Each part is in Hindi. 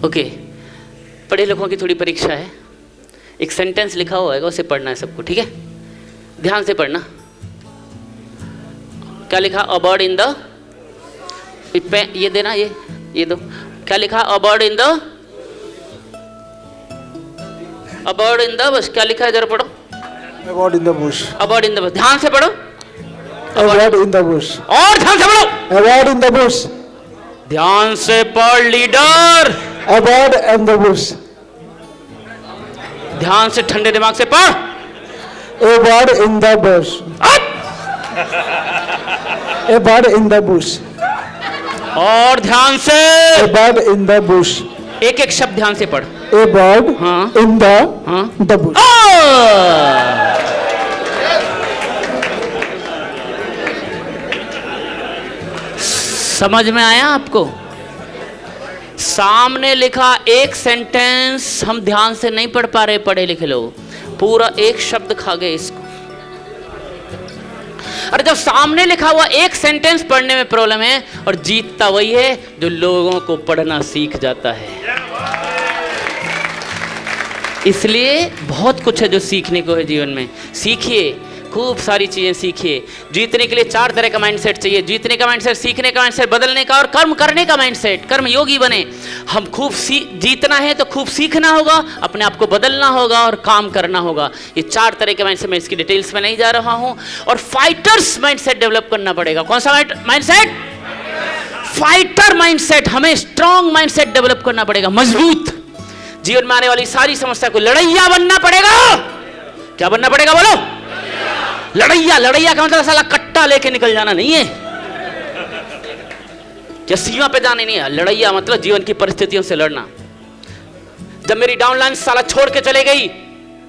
ओके, पढ़े लिखों की थोड़ी परीक्षा है। एक सेंटेंस लिखा हुआ है, उसे पढ़ना है सबको, ठीक है? ध्यान से पढ़ना। क्या लिखा? अ बर्ड इन द, ये देना, ये दो। क्या लिखा? A bird in the, a bird in the, बस क्या लिखा है जरा पढ़ो। A bird in the bush. A bird in the, बस ध्यान से पढ़ो। A bird in the bush. और ध्यान से पढ़ो। A bird in the bush. ध्यान से पढ़ leader. A bird in the bush. ध्यान से ठंडे दिमाग से पढ़। A bird in the bush. A bird in the bush. और ध्यान से। A bird in the bush. एक एक शब्द ध्यान से पढ़। A bird हाँ। in the हाँ। the bush. समझ में आया आपको? सामने लिखा एक सेंटेंस हम ध्यान से नहीं पढ़ पा रहे पढ़े लिखे लोग, पूरा एक शब्द खा गए इसको। अरे जब सामने लिखा हुआ एक सेंटेंस पढ़ने में प्रॉब्लम है, और जीतता वही है जो लोगों को पढ़ना सीख जाता है। इसलिए बहुत कुछ है जो सीखने को है जीवन में। सीखिए, खूब सारी चीजें सीखिए। जीतने के लिए 4 तरह का माइंडसेट चाहिए। जीतने का माइंडसेट, सीखने का माइंडसेट, बदलने का और कर्म करने का माइंडसेट। कर्म योगी बने। हम खूब जीतना है तो खूब सीखना होगा, अपने आप को बदलना होगा और काम करना होगा। ये 4 तरह के माइंडसेट, मैं इसकी डिटेल्स में नहीं जा रहा हूं। और फाइटर्स माइंडसेट डेवलप करना पड़ेगा। कौन सा माइंडसेट? Fighter mindset. हमें स्ट्रॉन्ग माइंडसेट डेवलप करना पड़ेगा, मजबूत। जीवन में आने वाली सारी समस्या को लड़ैया बनना पड़ेगा। क्या बनना पड़ेगा बोलो? लड़ैया। लड़ैया का मतलब साला कट्टा लेके निकल जाना नहीं है, या सीमा पे जाने नहीं है। लड़ैया मतलब जीवन की परिस्थितियों से लड़ना। जब मेरी डाउनलाइन साला छोड़ के चले गई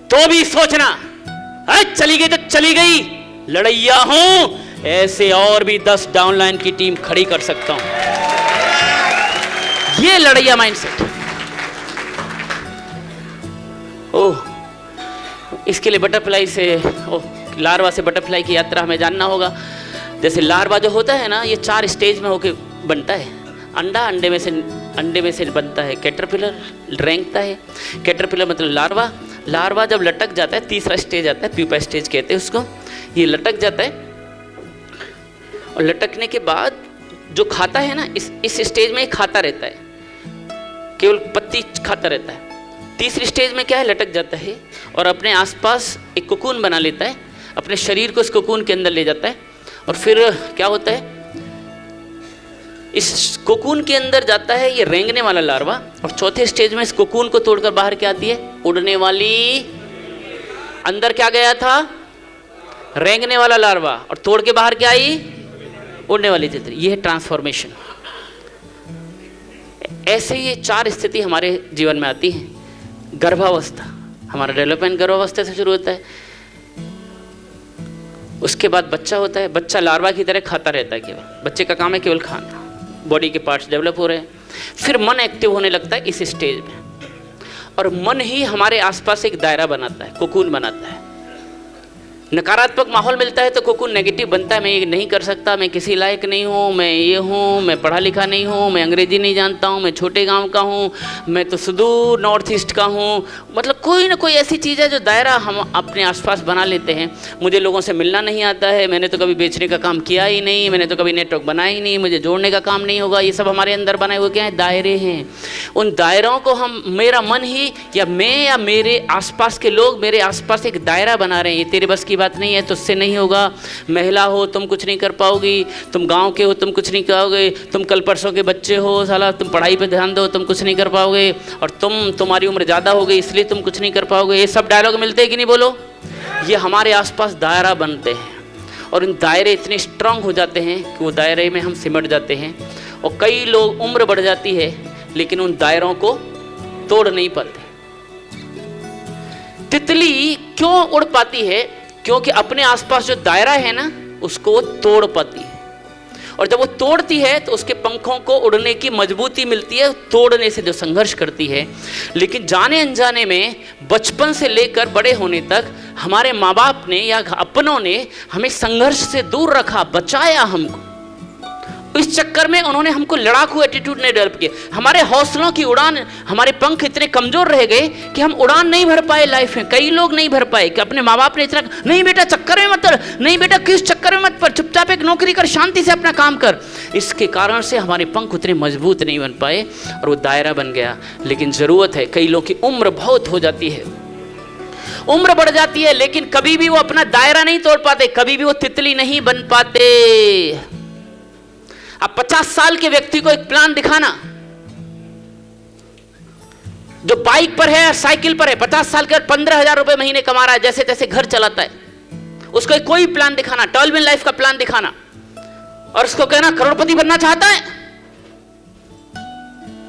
तो भी सोचना, चली गई तो चली गई, लड़ैया हूं, ऐसे और भी 10 डाउनलाइन की टीम खड़ी कर सकता हूं। ये लड़ैया माइंडसेट। ओह, इसके लिए बटरफ्लाई से, लार्वा से बटरफ्लाई की यात्रा हमें जानना होगा। जैसे लार्वा जो होता है ना, ये 4 स्टेज में होके बनता है। अंडा, अंडे में से बनता है कैटरपिलर, रेंगता है। कैटरपिलर मतलब लार्वा। लार्वा जब लटक जाता है, तीसरा स्टेज आता है, प्यूपा स्टेज कहते हैं उसको। ये लटक जाता है और लटकने के बाद जो खाता है ना, इस स्टेज में खाता रहता है, केवल पत्ती खाता रहता है। तीसरी स्टेज में क्या है? लटक जाता है और अपने आसपास एक कोकून बना लेता है, अपने शरीर को इस कोकून के अंदर ले जाता है। और फिर क्या होता है? इस कोकून के अंदर जाता है ये रेंगने वाला लार्वा, और चौथे स्टेज में इस कोकून को तोड़कर बाहर क्या आती है? उड़ने वाली। अंदर क्या गया था? रेंगने वाला लार्वा, और तोड़ के बाहर क्या आई? उड़ने वाली तितली। ये है ट्रांसफॉर्मेशन। ऐसे ये 4 स्थिति हमारे जीवन में आती है। गर्भावस्था, हमारा डेवलपमेंट गर्भावस्था से शुरू होता है। उसके बाद बच्चा होता है। बच्चा लार्वा की तरह खाता रहता है, केवल बच्चे का काम है केवल खाना। बॉडी के पार्ट्स डेवलप हो रहे हैं। फिर मन एक्टिव होने लगता है इस स्टेज में, और मन ही हमारे आसपास एक दायरा बनाता है, कोकून बनाता है। नकारात्मक माहौल मिलता है तो कोकून नेगेटिव बनता है। मैं ये नहीं कर सकता, मैं किसी लायक नहीं हूँ, मैं ये हूँ, मैं पढ़ा लिखा नहीं हूँ, मैं अंग्रेजी नहीं जानता हूँ, मैं छोटे गांव का हूँ, मैं तो सुदूर नॉर्थ ईस्ट का हूँ। मतलब कोई ना कोई ऐसी चीज़ है जो दायरा हम अपने आसपास बना लेते हैं। मुझे लोगों से मिलना नहीं आता है, मैंने तो कभी बेचने का काम किया ही नहीं, मैंने तो कभी नेटवर्क बनाया ही नहीं, मुझे जोड़ने का काम नहीं होगा। ये सब हमारे अंदर बनाए हुए क्या है? दायरे हैं। उन दायरों को हम, मेरा मन ही या मैं या मेरे आसपास के लोग मेरे आसपास एक दायरा बना रहे हैं। ये तेरे बस की बात नहीं है तो उससे नहीं होगा। महिला हो तुम कुछ नहीं कर पाओगी, तुम गांव के हो तुम कुछ नहीं करोगे, तुम कल परसों के बच्चे हो, साला तुम पढ़ाई पे ध्यान दो, तुम कुछ नहीं कर पाओगे, और तुम्हारी उम्र ज़्यादा हो गई इसलिए तुम कुछ नहीं कर पाओगे। ये सब डायलॉग मिलते हैं कि नहीं बोलो? ये हमारे आसपास दायरा बनते हैं, और इन दायरे इतने स्ट्रांग हो जाते हैं कि वो दायरे में हम सिमट जाते हैं। और कई लोग, उम्र बढ़ जाती है लेकिन उन दायरों को तोड़ नहीं पाते। तितली क्यों उड़ पाती है? क्योंकि अपने आसपास जो दायरा है ना, उसको वो तोड़ पाती है। और जब वो तोड़ती है तो उसके पंखों को उड़ने की मजबूती मिलती है, तोड़ने से जो संघर्ष करती है। लेकिन जाने अनजाने में बचपन से लेकर बड़े होने तक हमारे माँ बाप ने या अपनों ने हमें संघर्ष से दूर रखा, बचाया हमको। इस चक्कर में उन्होंने हमको लड़ाकू एटीट्यूड नहीं डेवलप किया। हमारे हौसलों की उड़ान, हमारे पंख इतने कमजोर रह गए कि हम उड़ान नहीं भर पाए लाइफ में। कई लोग नहीं भर पाए कि अपने माँ बाप ने इतना, नहीं बेटा चक्कर में मत, नहीं बेटा किस चक्कर में मत पर, चुपचाप एक नौकरी कर, शांति से अपना काम कर। इसके कारण से हमारे पंख उतने मजबूत नहीं बन पाए और वो दायरा बन गया। लेकिन ज़रूरत है, कई लोगों की उम्र बहुत हो जाती है, उम्र बढ़ जाती है, लेकिन कभी भी वो अपना दायरा नहीं तोड़ पाते, कभी भी वो तितली नहीं बन पाते। अब 50 साल के व्यक्ति को एक प्लान दिखाना, जो बाइक पर है, साइकिल पर है, 50 साल के 15,000 रुपए महीने कमा रहा है, जैसे तैसे घर चलाता है, उसको कोई प्लान दिखाना, टर्म इन लाइफ का प्लान दिखाना, और उसको कहना करोड़पति बनना चाहता है,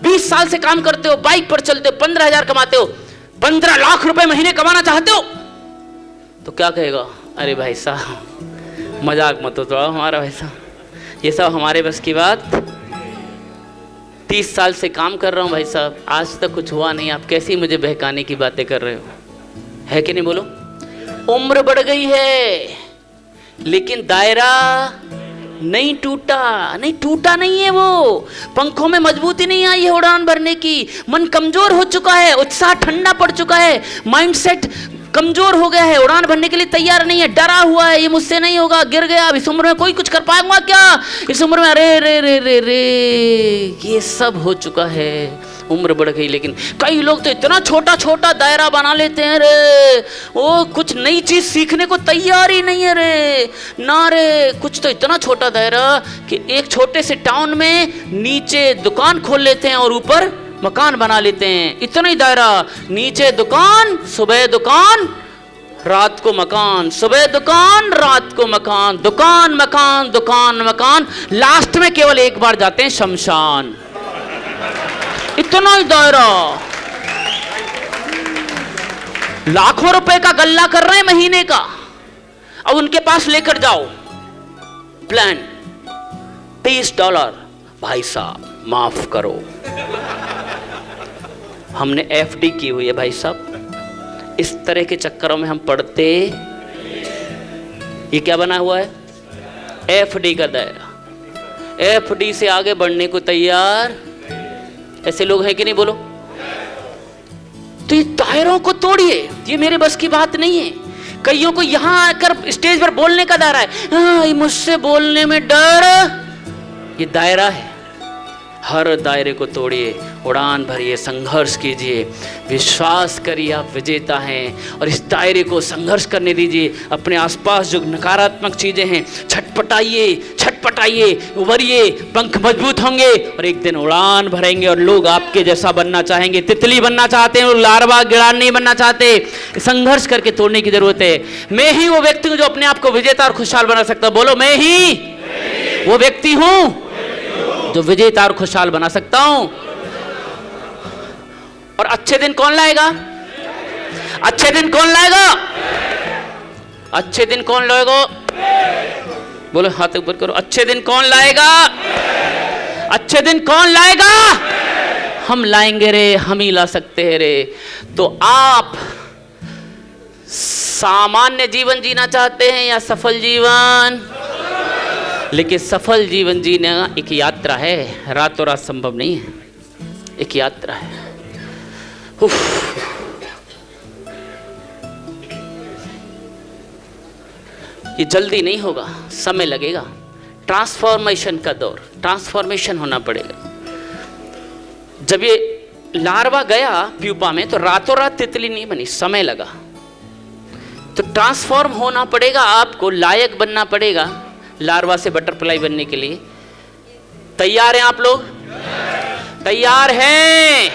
20 साल से काम करते हो, बाइक पर चलते हो, 15,000 कमाते हो, 15 लाख रुपए महीने कमाना चाहते हो, तो क्या कहेगा? अरे भाई साहब मजाक मत उड़ाओ हमारा, भाई साहब ये सब हमारे बस की बात। 30 साल से काम कर रहा हूं भाई साहब, आज तक कुछ हुआ नहीं, आप कैसी मुझे बहकाने की बातें कर रहे हो? है कि नहीं? बोलो। उम्र बढ़ गई है लेकिन दायरा नहीं टूटा, नहीं टूटा नहीं है, वो पंखों में मजबूती नहीं आई है उड़ान भरने की, मन कमजोर हो चुका है, उत्साह ठंडा पड़ चुका है, माइंडसेट कमजोर हो गया है, उड़ान भरने के लिए तैयार नहीं है, डरा हुआ है, ये मुझसे नहीं होगा, गिर गया, अब इस उम्र में कोई कुछ कर पाएगा क्या, इस उम्र में अरे रे रे रे रे, ये सब हो चुका है, उम्र बढ़ गई। लेकिन कई लोग तो इतना छोटा छोटा दायरा बना लेते हैं रे, वो कुछ नई चीज सीखने को तैयार ही नहीं है रे, ना रे, कुछ तो इतना छोटा दायरा कि एक छोटे से टाउन में नीचे दुकान खोल लेते हैं और ऊपर मकान बना लेते हैं, इतना ही दायरा, नीचे दुकान, सुबह दुकान, रात को मकान, सुबह दुकान, रात को मकान, दुकान मकान, दुकान मकान, लास्ट में केवल एक बार जाते हैं शमशान, इतना ही दायरा। लाखों रुपए का गल्ला कर रहे हैं महीने का, अब उनके पास लेकर जाओ प्लान $30, भाई साहब माफ करो, हमने एफडी की हुई है भाई साहब, इस तरह के चक्करों में हम पढ़ते। ये क्या बना हुआ है? एफडी का दायरा, एफडी से आगे बढ़ने को तैयार ऐसे लोग हैं कि नहीं? बोलो। तो ये दायरों को तोड़िए, ये मेरे बस की बात नहीं है। कईयों को यहां आकर स्टेज पर बोलने का दायरा है, मुझसे बोलने में डर, ये दायरा है। हर दायरे को तोड़िए, उड़ान भरिए, संघर्ष कीजिए, विश्वास करिए आप विजेता हैं, और इस दायरे को संघर्ष करने दीजिए। अपने आसपास जो नकारात्मक चीजें हैं छटपटाइए, छटपटाइए, उभरिए, पंख मजबूत होंगे और एक दिन उड़ान भरेंगे और लोग आपके जैसा बनना चाहेंगे। तितली बनना चाहते हैं और लार्वा गिड़ान नहीं बनना चाहते। संघर्ष करके तोड़ने की जरूरत है। मैं ही वो व्यक्ति हूं जो अपने आप को विजेता और खुशहाल बना सकता हूं। बोलो, मैं ही वो व्यक्ति हूं जो विजेता और खुशहाल बना सकता हूं। और अच्छे दिन कौन लाएगा? अच्छे दिन कौन लाएगा? अच्छे दिन कौन लाएगा? बोलो, हाथ ऊपर करो। अच्छे दिन कौन लाएगा? अच्छे दिन कौन लाएगा? हम लाएंगे रे, हम ही ला सकते हैं रे। तो आप सामान्य जीवन जीना चाहते हैं या सफल जीवन? लेकिन सफल जीवन जीना एक यात्रा है, रातों रात संभव नहीं है, एक यात्रा है। ये जल्दी नहीं होगा, समय लगेगा। ट्रांसफॉर्मेशन का दौर, ट्रांसफॉर्मेशन होना पड़ेगा। जब ये लार्वा गया प्यूपा में तो रातों रात तितली नहीं बनी, समय लगा। तो ट्रांसफॉर्म होना पड़ेगा, आपको लायक बनना पड़ेगा लार्वा से बटरफ्लाई बनने के लिए। तैयार हैं आप लोग? तैयार हैं?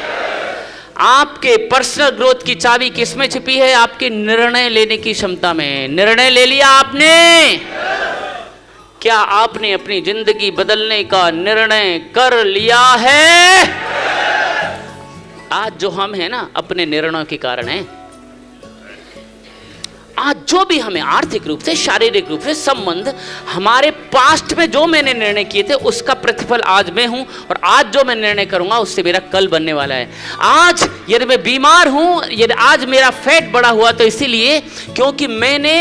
आपके पर्सनल ग्रोथ की चाबी किसमें छिपी है? आपके निर्णय लेने की क्षमता में। निर्णय ले लिया आपने? क्या आपने अपनी जिंदगी बदलने का निर्णय कर लिया है? आज जो हम हैं ना, अपने निर्णयों के कारण हैं। आज जो भी हमें आर्थिक रूप से, शारीरिक रूप से संबंध, हमारे पास्ट में जो मैंने निर्णय किए थे उसका प्रतिफल आज मैं हूं, और आज जो मैं निर्णय करूंगा उससे मेरा कल बनने वाला है। आज यदि मैं बीमार हूं, यदि आज मेरा फैट बढ़ा हुआ तो इसीलिए क्योंकि मैंने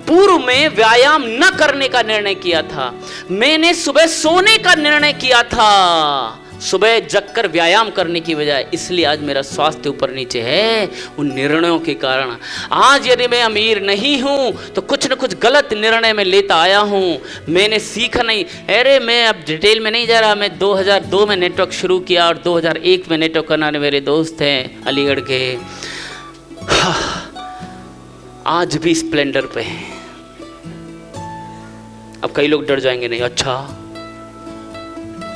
पूर्व में व्यायाम न करने का निर्णय किया था, मैंने सुबह सोने का निर्णय किया था, सुबह जगकर व्यायाम करने की बजाय। इसलिए आज मेरा स्वास्थ्य ऊपर नीचे है उन निर्णयों के कारण। आज यदि मैं अमीर नहीं हूं तो कुछ न कुछ गलत निर्णय में लेता आया हूं, मैंने सीखा नहीं। अरे मैं अब डिटेल में नहीं जा रहा, मैं 2002 में नेटवर्क शुरू किया और 2001 में नेटवर्क करने मेरे दोस्त हैं अलीगढ़ के, आज भी स्प्लेंडर पे हैं। अब कई लोग डर जाएंगे, नहीं अच्छा,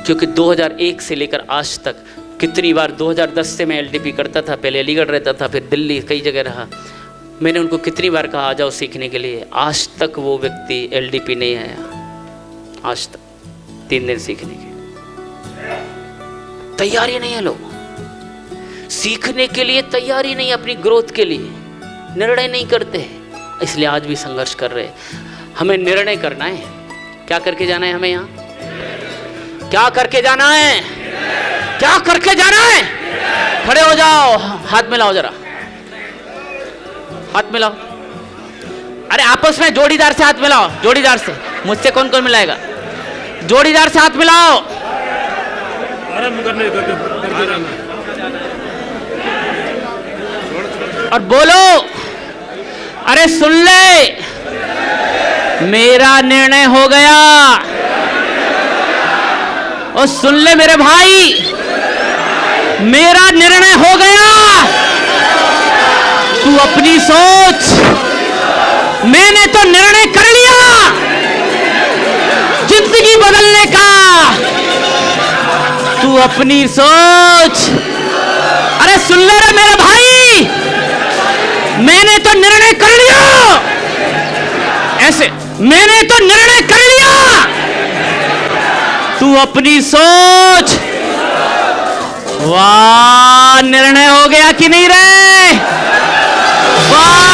क्योंकि 2001 से लेकर आज तक कितनी बार, 2010 से मैं एलडीपी करता था, पहले अलीगढ़ रहता था, फिर दिल्ली, कई जगह रहा, मैंने उनको कितनी बार कहा आ जाओ सीखने के लिए, आज तक वो व्यक्ति एलडीपी नहीं आया, आज तक 3 दिन सीखने के। तैयारी नहीं है लोग, सीखने के लिए तैयारी नहीं, अपनी ग्रोथ के लिए निर्णय नहीं करते, इसलिए आज भी संघर्ष कर रहे। हमें निर्णय करना है, क्या करके जाना है हमें यहाँ, क्या करके जाना है, क्या करके जाना है। खड़े हो जाओ, हाथ मिलाओ जरा, हाथ मिलाओ। अरे आपस में जोड़ीदार से हाथ मिलाओ, जोड़ीदार से। मुझसे कौन कौन मिलाएगा, जोड़ीदार से हाथ मिलाओ। और बोलो, अरे सुन ले, मेरा निर्णय हो गया। और सुन ले मेरे भाई, मेरा निर्णय हो गया। तू अपनी सोच, मैंने तो निर्णय कर लिया जिंदगी बदलने का। तू अपनी सोच, अरे सुन ले रे मेरे भाई, मैंने तो निर्णय कर लिया, ऐसे मैंने तो निर्णय कर लिया। तू अपनी सोच। वाह, निर्णय हो गया कि नहीं रे, वाह।